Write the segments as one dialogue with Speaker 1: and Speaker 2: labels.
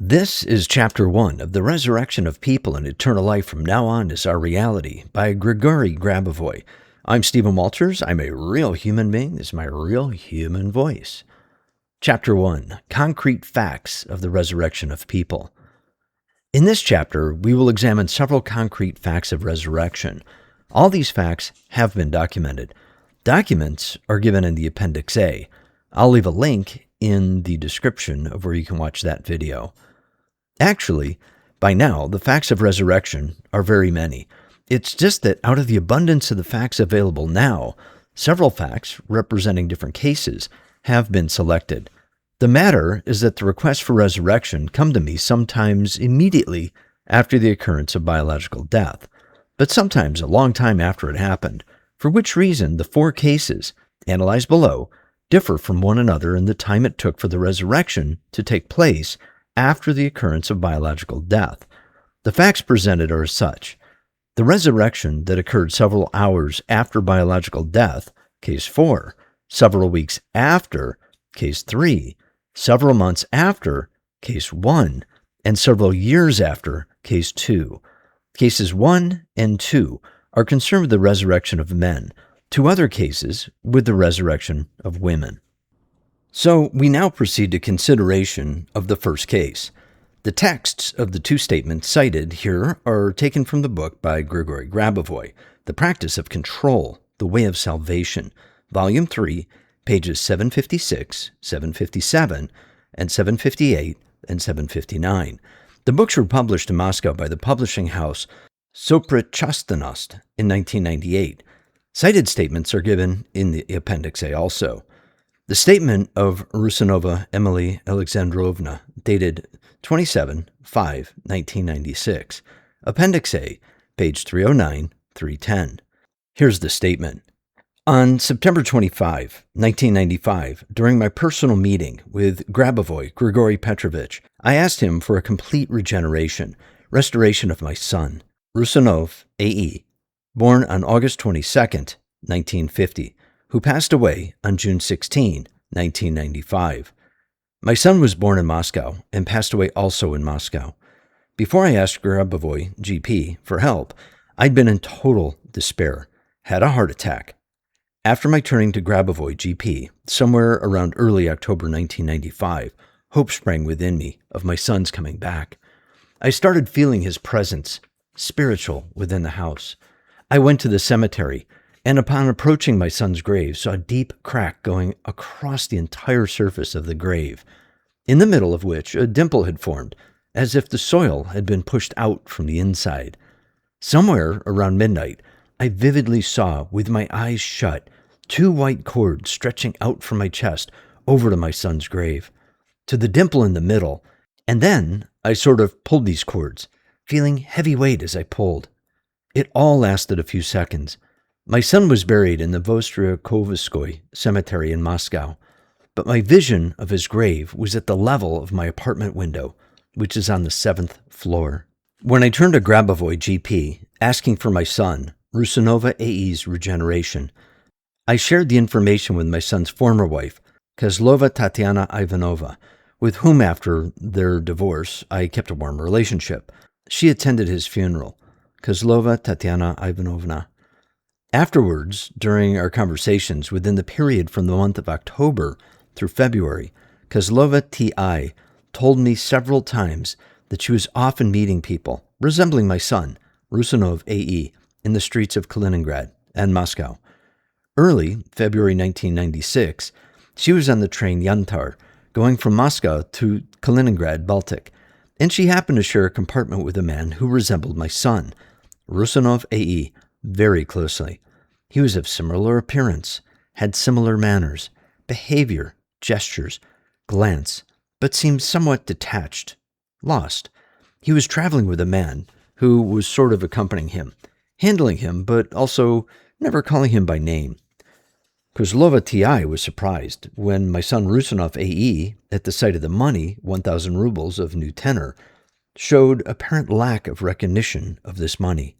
Speaker 1: This is Chapter 1 of The Resurrection of People and Eternal Life from Now On is Our Reality by Grigori Grabovoi. I'm Stephen Walters. I'm a real human being. This is my real human voice. Chapter 1, Concrete Facts of the Resurrection of People. In this chapter, we will examine several concrete facts of resurrection. All these facts have been documented. Documents are given in the Appendix A. I'll leave a link in the description of where you can watch that video. Actually, by now, the facts of resurrection are very many. It's just that out of the abundance of the facts available now, several facts representing different cases have been selected. The matter is that the requests for resurrection come to me sometimes immediately after the occurrence of biological death, but sometimes a long time after it happened, for which reason the four cases, analyzed below, differ from one another in the time it took for the resurrection to take place after the occurrence of biological death. The facts presented are as such. The resurrection that occurred several hours after biological death, case 4, several weeks after, case 3, several months after, case 1, and several years after, case 2. Cases 1 and 2 are concerned with the resurrection of men, two other cases with the resurrection of women. So we now proceed to consideration of the first case. The texts of the two statements cited here are taken from the book by Grigori Grabovoi, The Practice of Control, The Way of Salvation, Volume 3, pages 756, 757, and 758 and 759. The books were published in Moscow by the publishing house Soprichastanost in 1998. Cited statements are given in the Appendix A also. The statement of Rusanova Emily Alexandrovna, dated 27/5/1996. Appendix A, page 309, 310. Here's the statement. On September 25, 1995, during my personal meeting with Grabovoi Grigori Petrovich, I asked him for a complete restoration of my son, Rusanov A.E., born on August 22, 1950, who passed away on June 16, 1995. My son was born in Moscow and passed away also in Moscow. Before I asked Grabovoi, GP, for help, I'd been in total despair, had a heart attack. After my turning to Grabovoi, GP, somewhere around early October 1995, hope sprang within me of my son's coming back. I started feeling his presence, spiritual, within the house. I went to the cemetery, and upon approaching my son's grave, saw a deep crack going across the entire surface of the grave, in the middle of which a dimple had formed, as if the soil had been pushed out from the inside. Somewhere around midnight, I vividly saw, with my eyes shut, two white cords stretching out from my chest over to my son's grave, to the dimple in the middle, and then I sort of pulled these cords, feeling heavy weight as I pulled. It all lasted a few seconds. My son was buried in the Vostryakovskoye cemetery in Moscow, but my vision of his grave was at the level of my apartment window, which is on the 7th floor. When I turned to Grabovoi, GP, asking for my son, Rusanova A.E.'s regeneration, I shared the information with my son's former wife, Kozlova Tatiana Ivanova, with whom after their divorce I kept a warm relationship. She attended his funeral. Kozlova Tatiana Ivanovna. Afterwards, during our conversations within the period from the month of October through February, Kozlova T.I. told me several times that she was often meeting people resembling my son, Rusanov A.E., in the streets of Kaliningrad and Moscow. Early February 1996, she was on the train Yantar, going from Moscow to Kaliningrad Baltic, and she happened to share a compartment with a man who resembled my son, Rusanov A.E., very closely. He was of similar appearance, had similar manners, behavior, gestures, glance, but seemed somewhat detached, lost. He was traveling with a man who was sort of accompanying him, handling him, but also never calling him by name. Kozlova T.I. was surprised when my son Rusanov A.E., at the sight of the money, 1,000 rubles of new tenor, showed apparent lack of recognition of this money.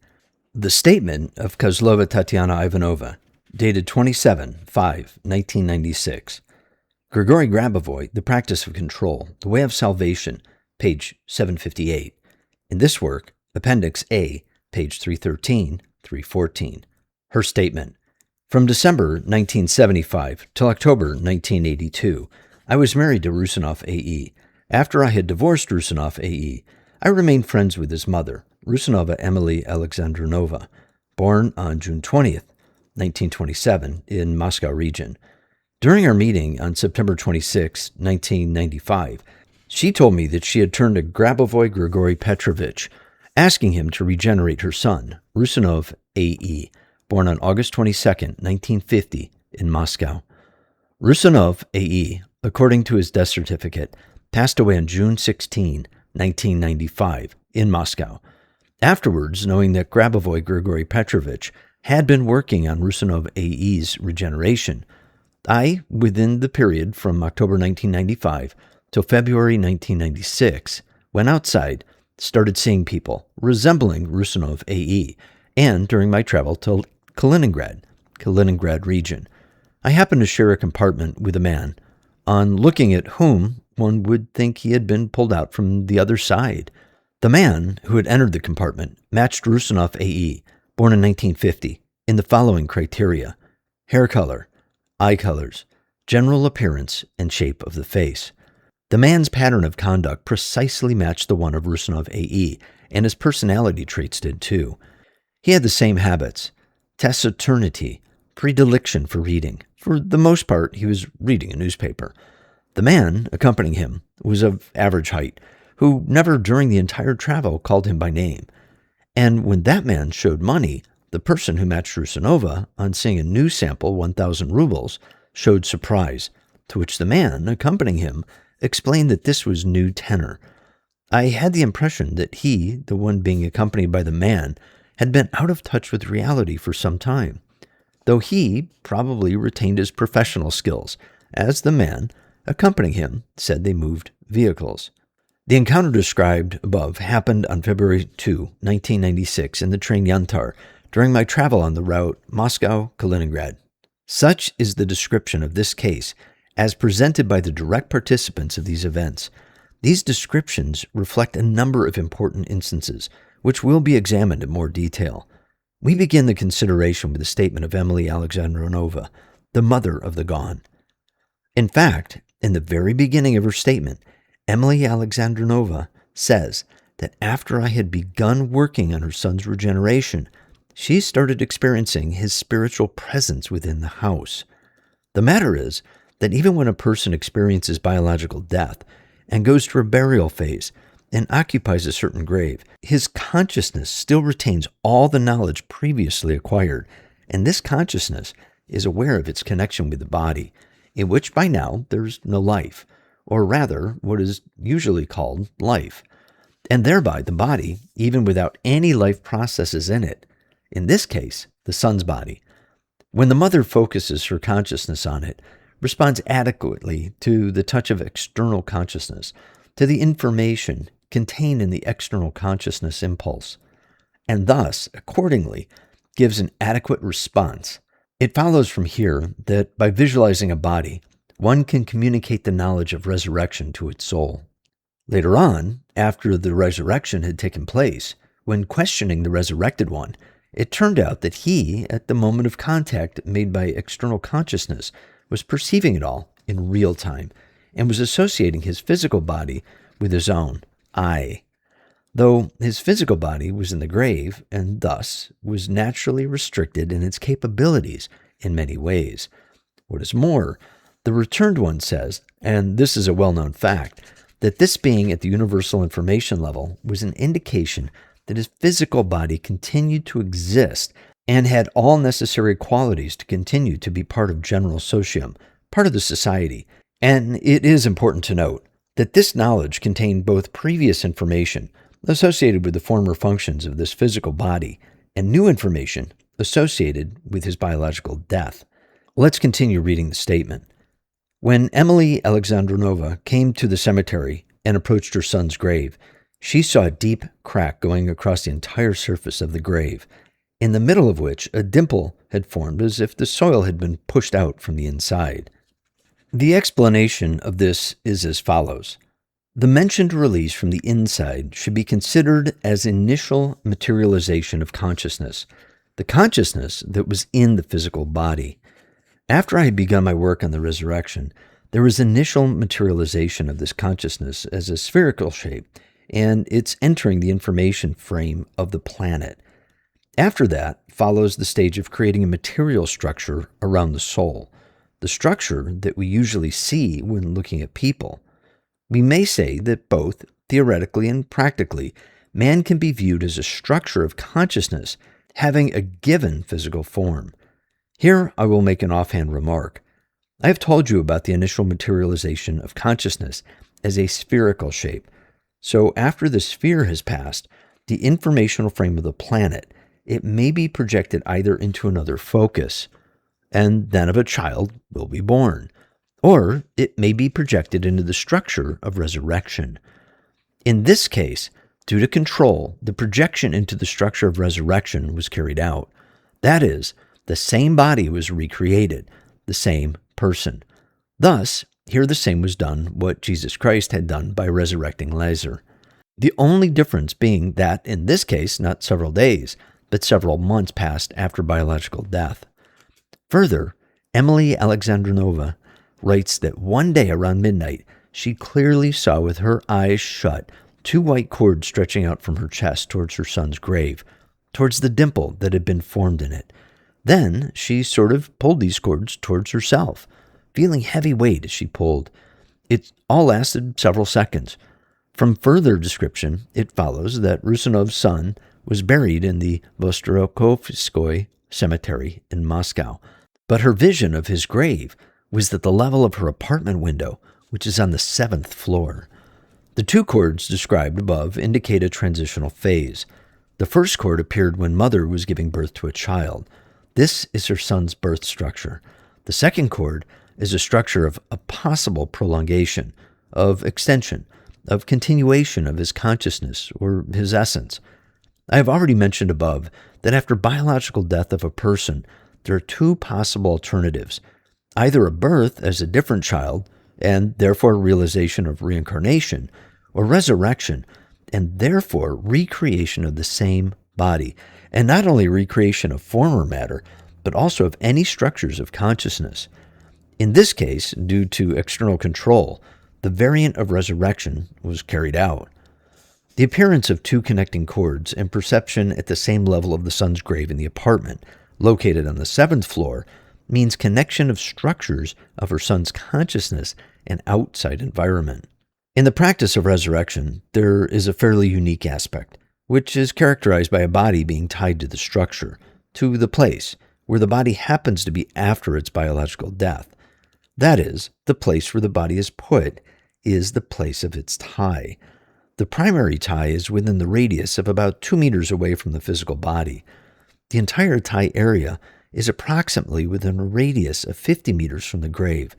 Speaker 1: The statement of Kozlova Tatiana Ivanova, dated 27/5/1996. Grigori Grabovoi, The Practice of Control, The Way of Salvation, page 758. In this work, Appendix A, page 313, 314. Her statement: from December 1975 till October 1982, I was married to Rusinov A.E. After I had divorced Rusinov A.E., I remained friends with his mother, Rusinova Emily Alexandrovna, born on June 20th, 1927, in Moscow region. During our meeting on September 26, 1995, she told me that she had turned to Grabovoi Grigori Petrovich, asking him to regenerate her son, Rusinov A.E., born on August 22, 1950, in Moscow. Rusinov A.E., according to his death certificate, passed away on June 16, 1995, in Moscow. Afterwards, knowing that Grabovoi Grigori Petrovich had been working on Rusinov A.E.'s regeneration, I, within the period from October 1995 till February 1996, went outside, started seeing people resembling Rusinov A.E., and during my travel to Kaliningrad region, I happened to share a compartment with a man, on looking at whom one would think he had been pulled out from the other side. The man who had entered the compartment matched Rusinov A.E., born in 1950, in the following criteria: hair color, eye colors, general appearance, and shape of the face. The man's pattern of conduct precisely matched the one of Rusinov A.E., and his personality traits did too. He had the same habits: taciturnity, predilection for reading. For the most part, he was reading a newspaper. The man accompanying him was of average height, who never during the entire travel called him by name. And when that man showed money, the person who matched Rusinova, on seeing a new sample, 1,000 rubles, showed surprise, to which the man accompanying him explained that this was new tenor. I had the impression that he, the one being accompanied by the man, had been out of touch with reality for some time, though he probably retained his professional skills, as the man accompanying him said they moved vehicles. The encounter described above happened on February 2, 1996, in the train Yantar, during my travel on the route Moscow-Kaliningrad. Such is the description of this case as presented by the direct participants of these events. These descriptions reflect a number of important instances, which will be examined in more detail. We begin the consideration with the statement of Emily Alexandrovna, the mother of the gone. In fact, in the very beginning of her statement, Emily Alexandrovna says that after I had begun working on her son's regeneration, she started experiencing his spiritual presence within the house. The matter is that even when a person experiences biological death and goes through a burial phase and occupies a certain grave, his consciousness still retains all the knowledge previously acquired, and this consciousness is aware of its connection with the body, in which by now there's no life, or rather what is usually called life, and thereby the body, even without any life processes in it, in this case, the son's body, when the mother focuses her consciousness on it, responds adequately to the touch of external consciousness, to the information contained in the external consciousness impulse, and thus, accordingly, gives an adequate response. It follows from here that by visualizing a body, one can communicate the knowledge of resurrection to its soul. Later on, after the resurrection had taken place, when questioning the resurrected one, it turned out that he, at the moment of contact made by external consciousness, was perceiving it all in real time and was associating his physical body with his own, I, though his physical body was in the grave and thus was naturally restricted in its capabilities in many ways. What is more, the returned one says, and this is a well-known fact, that this being at the universal information level was an indication that his physical body continued to exist and had all necessary qualities to continue to be part of general socium, part of the society. And it is important to note that this knowledge contained both previous information associated with the former functions of this physical body and new information associated with his biological death. Let's continue reading the statement. When Emily Alexandrovna came to the cemetery and approached her son's grave, she saw a deep crack going across the entire surface of the grave, in the middle of which a dimple had formed as if the soil had been pushed out from the inside. The explanation of this is as follows. The mentioned release from the inside should be considered as initial materialization of consciousness, the consciousness that was in the physical body. After I had begun my work on the resurrection, there was initial materialization of this consciousness as a spherical shape, and it's entering the information frame of the planet. After that follows the stage of creating a material structure around the soul, the structure that we usually see when looking at people. We may say that both, theoretically and practically, man can be viewed as a structure of consciousness having a given physical form. Here I will make an offhand remark. I have told you about the initial materialization of consciousness as a spherical shape. So after the sphere has passed, the informational frame of the planet, it may be projected either into another focus, and then of a child will be born, or it may be projected into the structure of resurrection. In this case, due to control, the projection into the structure of resurrection was carried out. That is, the same body was recreated, the same person. Thus, here the same was done what Jesus Christ had done by resurrecting Lazarus. The only difference being that, in this case, not several days, but several months passed after biological death. Further, Emily Alexandrinova writes that one day around midnight, she clearly saw with her eyes shut 2 white cords stretching out from her chest towards her son's grave, towards the dimple that had been formed in it. Then she sort of pulled these cords towards herself, feeling heavy weight as she pulled. It all lasted several seconds. From further description, it follows that Rusinov's son was buried in the Vostorovskoye cemetery in Moscow, but her vision of his grave was at the level of her apartment window, which is on the 7th floor. The 2 cords described above indicate a transitional phase. The first cord appeared when mother was giving birth to a child. This is her son's birth structure. The second cord is a structure of a possible prolongation, of extension, of continuation of his consciousness or his essence. I have already mentioned above that after biological death of a person, there are 2 possible alternatives: either a birth as a different child, and therefore realization of reincarnation, or resurrection, and therefore recreation of the same body, and not only recreation of former matter, but also of any structures of consciousness. In this case, due to external control, the variant of resurrection was carried out. The appearance of 2 connecting cords and perception at the same level of the son's grave in the apartment, located on the 7th floor, means connection of structures of her son's consciousness and outside environment. In the practice of resurrection, there is a fairly unique aspect, which is characterized by a body being tied to the structure, to the place, where the body happens to be after its biological death. That is, the place where the body is put is the place of its tie. The primary tie is within the radius of about 2 meters away from the physical body. The entire tie area is approximately within a radius of 50 meters from the grave,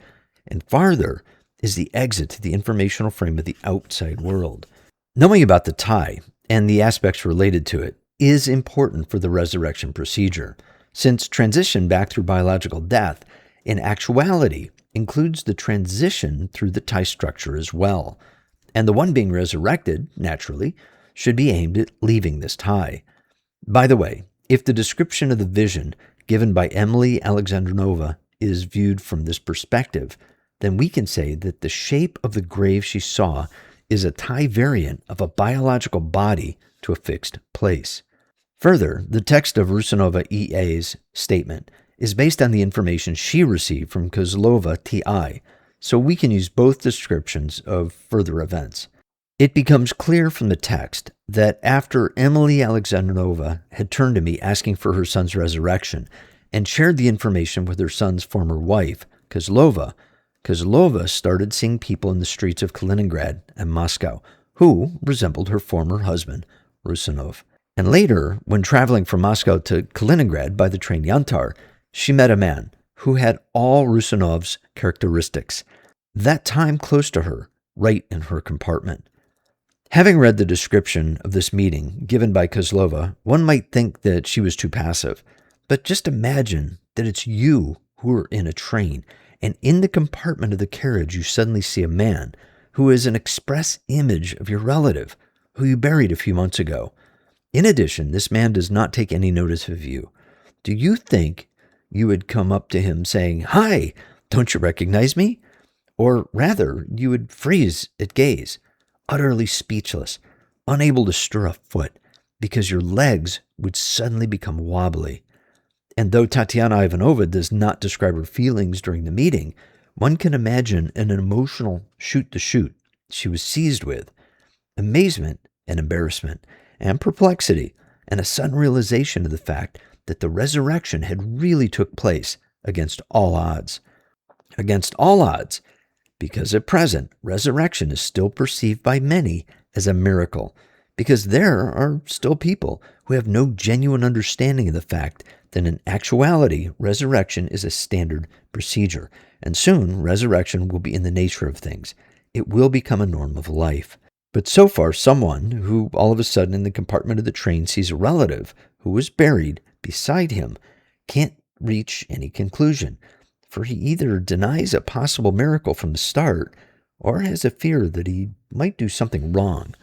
Speaker 1: and farther is the exit to the informational frame of the outside world. Knowing about the tie and the aspects related to it is important for the resurrection procedure, since transition back through biological death in actuality includes the transition through the tie structure as well, and the one being resurrected, naturally, should be aimed at leaving this tie. By the way, if the description of the vision given by Emily Alexandrinova is viewed from this perspective, then we can say that the shape of the grave she saw is a tie variant of a biological body to a fixed place. Further, the text of Rusinova E.A.'s statement is based on the information she received from Kozlova T.I., so we can use both descriptions of further events. It becomes clear from the text that after Emily Alexandrinova had turned to me asking for her son's resurrection and shared the information with her son's former wife, Kozlova started seeing people in the streets of Kaliningrad and Moscow who resembled her former husband, Rusinov. And later, when traveling from Moscow to Kaliningrad by the train Yantar, she met a man who had all Rusinov's characteristics, that time close to her, right in her compartment. Having read the description of this meeting given by Kozlova, one might think that she was too passive. But just imagine that it's you who are in a train, and in the compartment of the carriage you suddenly see a man who is an express image of your relative, who you buried a few months ago. In addition, this man does not take any notice of you. Do you think you would come up to him saying, "Hi, don't you recognize me?" Or rather, you would freeze at gaze, utterly speechless, unable to stir a foot, because your legs would suddenly become wobbly. And though Tatiana Ivanova does not describe her feelings during the meeting, one can imagine an emotional shoot-to-shoot she was seized with: amazement and embarrassment and perplexity, and a sudden realization of the fact that the resurrection had really took place against all odds. Against all odds, because at present, resurrection is still perceived by many as a miracle, because there are still people who have no genuine understanding of the fact that in actuality, resurrection is a standard procedure, and soon resurrection will be in the nature of things. It will become a norm of life. But so far, someone who all of a sudden in the compartment of the train sees a relative who was buried beside him can't reach any conclusion, for he either denies a possible miracle from the start or has a fear that he might do something wrong.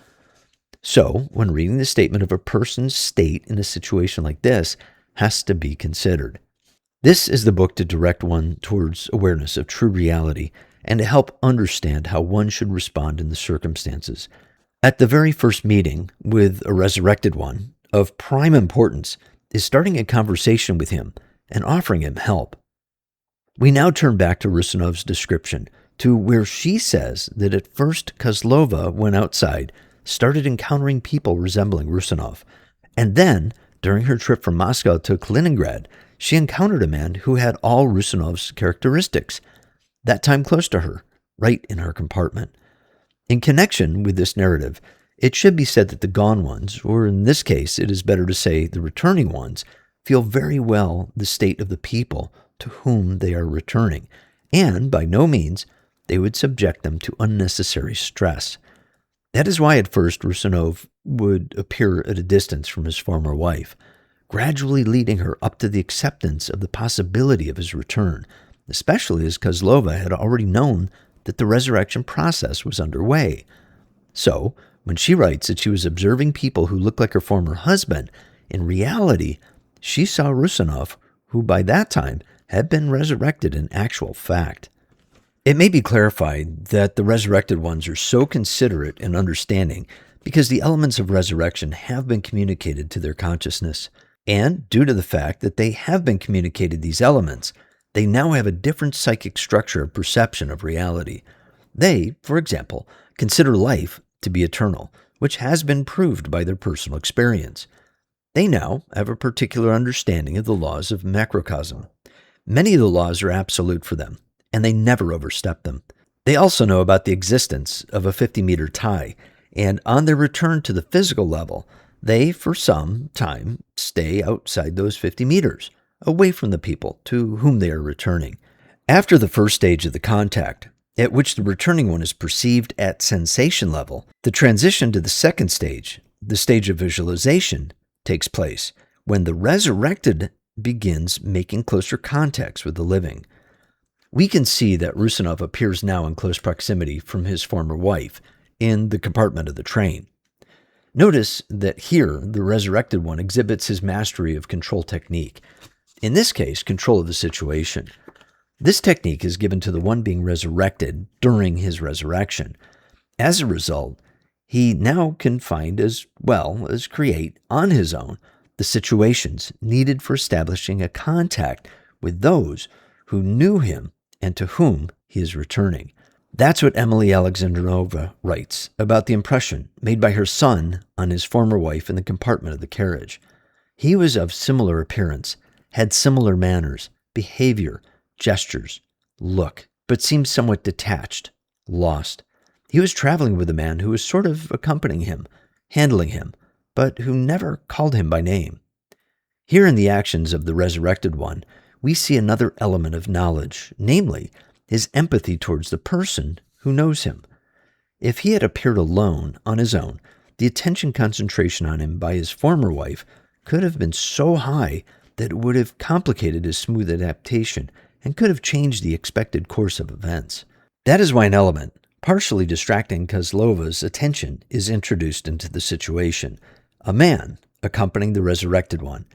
Speaker 1: So, when reading the statement of a person's state in a situation like this has to be considered. This is the book to direct one towards awareness of true reality and to help understand how one should respond in the circumstances. At the very first meeting with a resurrected one, of prime importance is starting a conversation with him and offering him help. We now turn back to Rusinov's description, to where she says that at first Kozlova went outside, started encountering people resembling Rusinov, and then, during her trip from Moscow to Kaliningrad, she encountered a man who had all Rusinov's characteristics, that time close to her, right in her compartment. In connection with this narrative, it should be said that the gone ones, or in this case it is better to say the returning ones, feel very well the state of the people to whom they are returning, and by no means they would subject them to unnecessary stress. That is why at first Rusinov would appear at a distance from his former wife, gradually leading her up to the acceptance of the possibility of his return, especially as Kozlova had already known that the resurrection process was underway. So, when she writes that she was observing people who looked like her former husband, in reality, she saw Rusinov, who by that time had been resurrected in actual fact. It may be clarified that the resurrected ones are so considerate and understanding because the elements of resurrection have been communicated to their consciousness. And due to the fact that they have been communicated these elements, they now have a different psychic structure of perception of reality. They, for example, consider life to be eternal, which has been proved by their personal experience. They now have a particular understanding of the laws of macrocosm. Many of the laws are absolute for them, and they never overstep them. They also know about the existence of a 50-meter tie, and on their return to the physical level, they, for some time, stay outside those 50 meters, away from the people to whom they are returning. After the first stage of the contact, at which the returning one is perceived at sensation level, the transition to the second stage, the stage of visualization, takes place when the resurrected begins making closer contacts with the living. We can see that Rusinov appears now in close proximity from his former wife in the compartment of the train. Notice that here the resurrected one exhibits his mastery of control technique. In this case, control of the situation. This technique is given to the one being resurrected during his resurrection. As a result, he now can find as well as create on his own the situations needed for establishing a contact with those who knew him and to whom he is returning. That's what Emily Alexandrova writes about the impression made by her son on his former wife in the compartment of the carriage. He was of similar appearance, had similar manners, behavior, gestures, look, but seemed somewhat detached, lost. He was traveling with a man who was sort of accompanying him, handling him, but who never called him by name. Here in the actions of the resurrected one, we see another element of knowledge, namely, his empathy towards the person who knows him. If he had appeared alone, on his own, the attention concentration on him by his former wife could have been so high that it would have complicated his smooth adaptation and could have changed the expected course of events. That is why an element, Partially distracting Kozlova's attention is introduced into the situation, a man accompanying the resurrected one.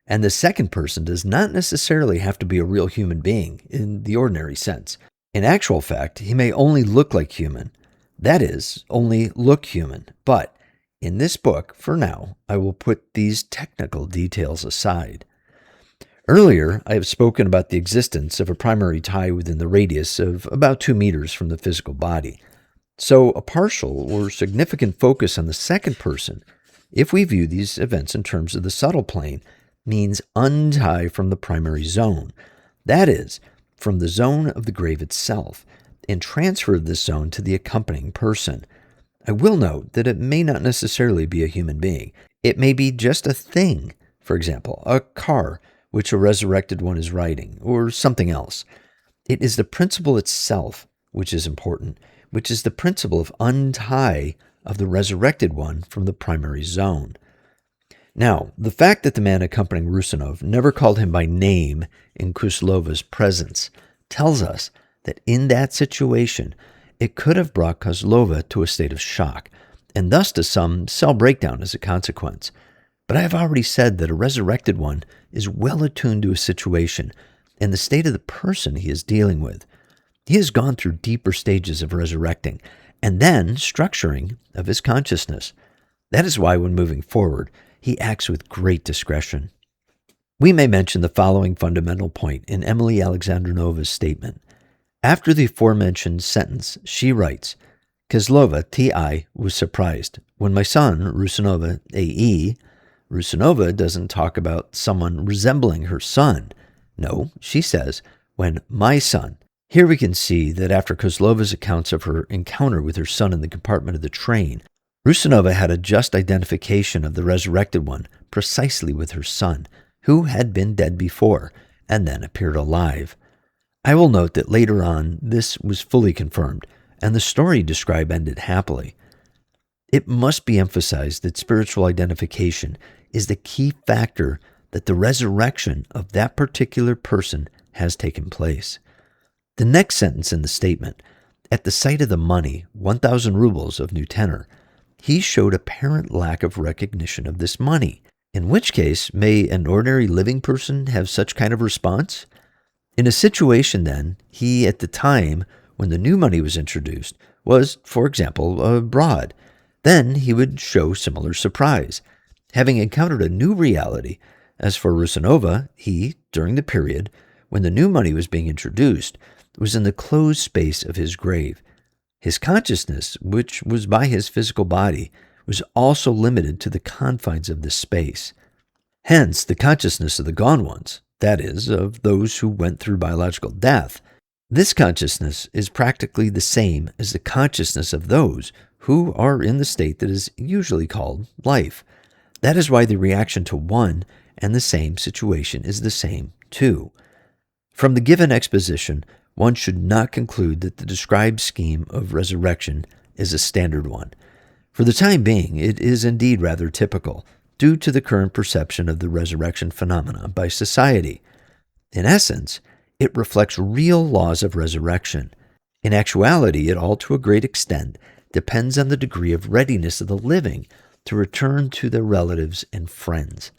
Speaker 1: And the second person does not necessarily have to be a real human being in the ordinary sense. In actual fact, he may only look like human. That is, only look human. But in this book, for now, I will put these technical details aside. Earlier, I have spoken about the existence of a primary tie within the radius of about 2 meters from the physical body. So a partial or significant focus on the second person, if we view these events in terms of the subtle plane, means untie from the primary zone. That is, from the zone of the grave itself, and transfer this zone to the accompanying person. I will note that it may not necessarily be a human being. It may be just a thing, for example, a car, which a resurrected one is riding, or something else. It is the principle itself which is important, which is the principle of untie of the resurrected one from the primary zone. Now, the fact that the man accompanying Rusanov never called him by name in Kozlova's presence tells us that in that situation, it could have brought Kozlova to a state of shock, and thus to some cell breakdown as a consequence. But I have already said that a resurrected one is well attuned to a situation and the state of the person he is dealing with. He has gone through deeper stages of resurrecting and then structuring of his consciousness. That is why when moving forward, he acts with great discretion. We may mention the following fundamental point in Emily Alexandrinova's statement. After the aforementioned sentence, she writes, Kozlova, T.I., was surprised. When my son, Rusanova, A.E., Rusanova doesn't talk about someone resembling her son. No, she says, when my son. Here we can see that after Kozlova's accounts of her encounter with her son in the compartment of the train, Rusanova had a just identification of the resurrected one precisely with her son, who had been dead before and then appeared alive. I will note that later on this was fully confirmed, and the story described ended happily. It must be emphasized that spiritual identification is the key factor that the resurrection of that particular person has taken place. The next sentence in the statement, at the sight of the money, 1,000 rubles of new tenor, he showed apparent lack of recognition of this money. In which case, may an ordinary living person have such kind of response? In a situation then, he at the time when the new money was introduced was, for example, abroad. Then he would show similar surprise, having encountered a new reality. As for Rusanova, he, during the period when the new money was being introduced, was in the closed space of his grave. His consciousness, which was by his physical body, was also limited to the confines of this space. Hence, the consciousness of the gone ones, that is, of those who went through biological death, this consciousness is practically the same as the consciousness of those who are in the state that is usually called life. That is why the reaction to one and the same situation is the same too. From the given exposition, one should not conclude that the described scheme of resurrection is a standard one. For the time being, it is indeed rather typical, due to the current perception of the resurrection phenomena by society. In essence, it reflects real laws of resurrection. In actuality, it all to a great extent depends on the degree of readiness of the living to return to their relatives and friends.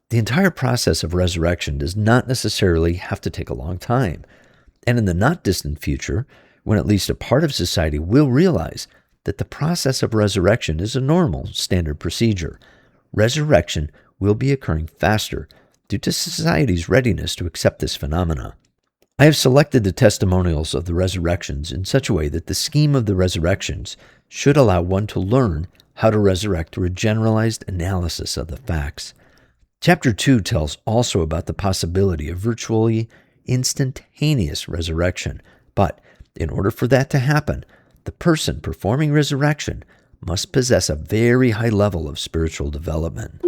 Speaker 1: The entire process of resurrection does not necessarily have to take a long time. And in the not distant future, when at least a part of society will realize that the process of resurrection is a normal, standard procedure, resurrection will be occurring faster due to society's readiness to accept this phenomena. I have selected the testimonials of the resurrections in such a way that the scheme of the resurrections should allow one to learn how to resurrect through a generalized analysis of the facts. Chapter 2 tells also about the possibility of virtually instantaneous resurrection, but in order for that to happen, the person performing resurrection must possess a very high level of spiritual development.